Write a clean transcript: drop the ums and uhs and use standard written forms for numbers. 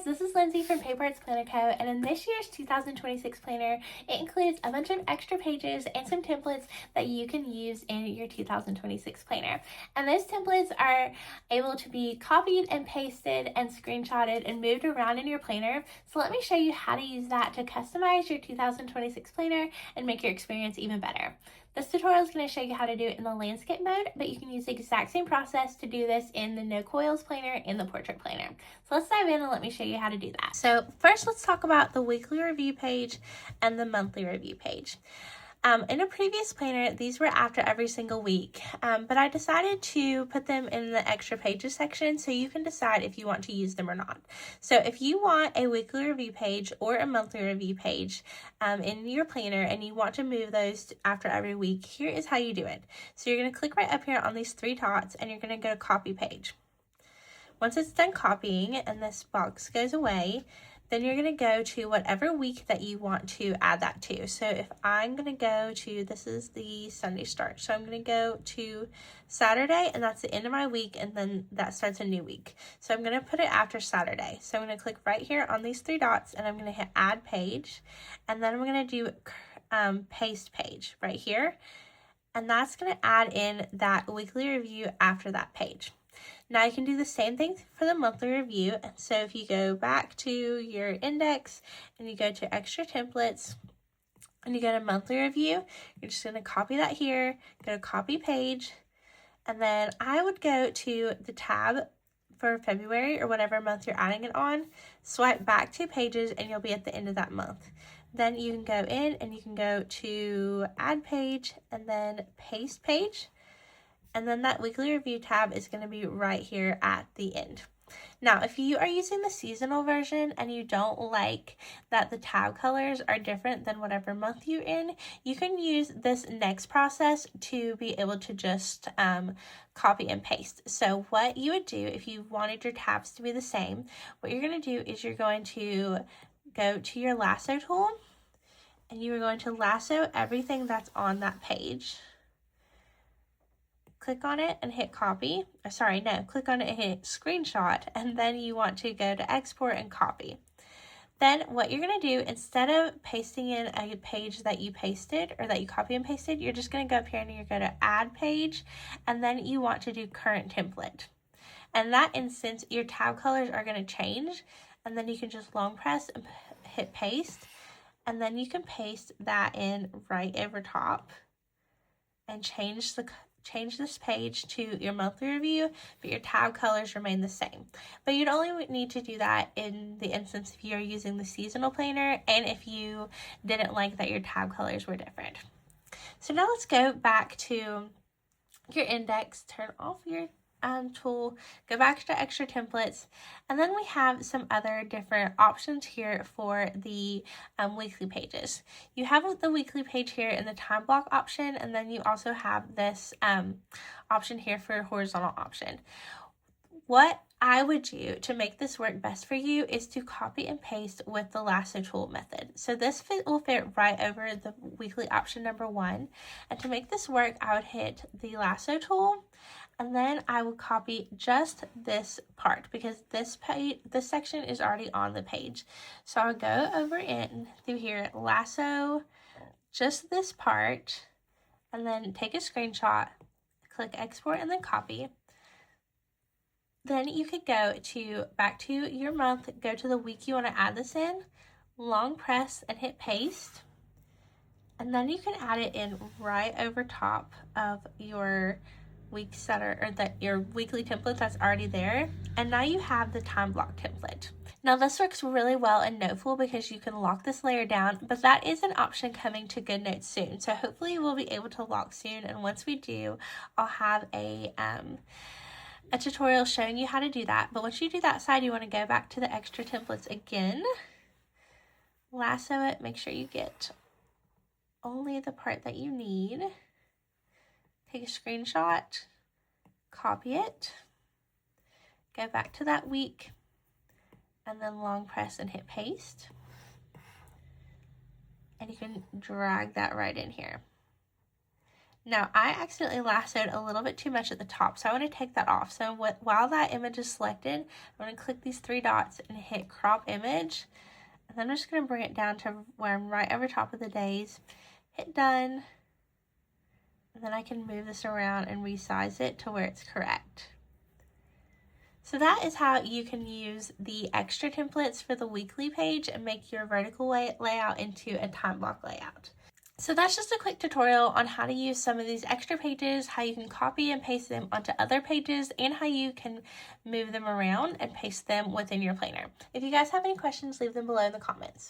guys, this is Lindsay from Paper Arts Planner Co. And in this year's 2026 planner, it includes a bunch of extra pages and some templates that you can use in your 2026 planner. And those templates are able to be copied and pasted and screenshotted and moved around in your planner. So let me show you how to use that to customize your 2026 planner and make your experience even better. This tutorial is going to show you how to do it in the landscape mode, but you can use the exact same process to do this in the no coils planner and the portrait planner. So let's dive in and let me show you how to do that. So first, let's talk about the weekly review page and the monthly review page. In a previous planner, these were after every single week, but I decided to put them in the extra pages section so you can decide if you want to use them or not. So if you want a weekly review page or a monthly review page in your planner and you want to move those after every week, here is how you do it. So you're going to click right up here on these three dots and you're going to go to copy page. Once it's done copying and this box goes away, then you're going to go to whatever week that you want to add that to. So if I'm going to go to, this is the Sunday start. So I'm going to go to Saturday, and that's the end of my week, and then that starts a new week. So I'm going to put it after Saturday. So I'm going to click right here on these three dots, and I'm going to hit add page, and then I'm going to do paste page right here. And that's going to add in that weekly review after that page. Now you can do the same thing for the monthly review. And so if you go back to your index and you go to extra templates and you go to monthly review, you're just going to copy that here, go to copy page, and then I would go to the tab for February or whatever month you're adding it on, swipe back 2 pages, and you'll be at the end of that month. Then you can go in and you can go to add page and then paste page. And then that weekly review tab is going to be right here at the end. Now, if you are using the seasonal version and you don't like that the tab colors are different than whatever month you're in, you can use this next process to be able to just copy and paste. So what you would do if you wanted your tabs to be the same, what you're going to do is you're going to go to your lasso tool and you are going to lasso everything that's on that page. Click on it and hit copy. Click on it and hit screenshot, and then you want to go to export and copy. Then what you're going to do, instead of pasting in a page that you pasted or that you copy and pasted, you're just going to go up here and you're going to add page, and then you want to do current template. In that instance, your tab colors are going to change, and then you can just long press and hit paste, and then you can paste that in right over top and change this page to your monthly review, but your tab colors remain the same. But you'd only need to do that in the instance if you're using the seasonal planner and if you didn't like that your tab colors were different. So now let's go back to your index, turn off your tool, go back to extra templates, and then we have some other different options here for the weekly pages. You have the weekly page here in the time block option, and then you also have this option here for horizontal option. What I would do to make this work best for you is to copy and paste with the lasso tool method. So this will fit right over the weekly option number 1. And to make this work, I would hit the lasso tool, and then I will copy just this part because this section is already on the page. So I'll go over in through here, lasso just this part, and then take a screenshot, click export, and then copy. Then you could go back to your month, go to the week you want to add this in, long press and hit paste, and then you can add it in right over top of your your weekly template that's already there. And now you have the time block template. Now this works really well in Noteful because you can lock this layer down, but that is an option coming to GoodNotes soon. So hopefully we'll be able to lock soon, and once we do, I'll have a tutorial showing you how to do that. But once you do that side, you want to go back to the extra templates again, lasso it, make sure you get only the part that you need, take a screenshot, copy it, go back to that week, and then long press and hit paste, and you can drag that right in here. Now, I accidentally lassoed a little bit too much at the top, so I want to take that off. So while that image is selected, I'm going to click these three dots and hit crop image. And then I'm just going to bring it down to where I'm right over top of the days. Hit done. And then I can move this around and resize it to where it's correct. So that is how you can use the extra templates for the weekly page and make your vertical layout into a time block layout. So that's just a quick tutorial on how to use some of these extra pages, how you can copy and paste them onto other pages, and how you can move them around and paste them within your planner. If you guys have any questions, leave them below in the comments.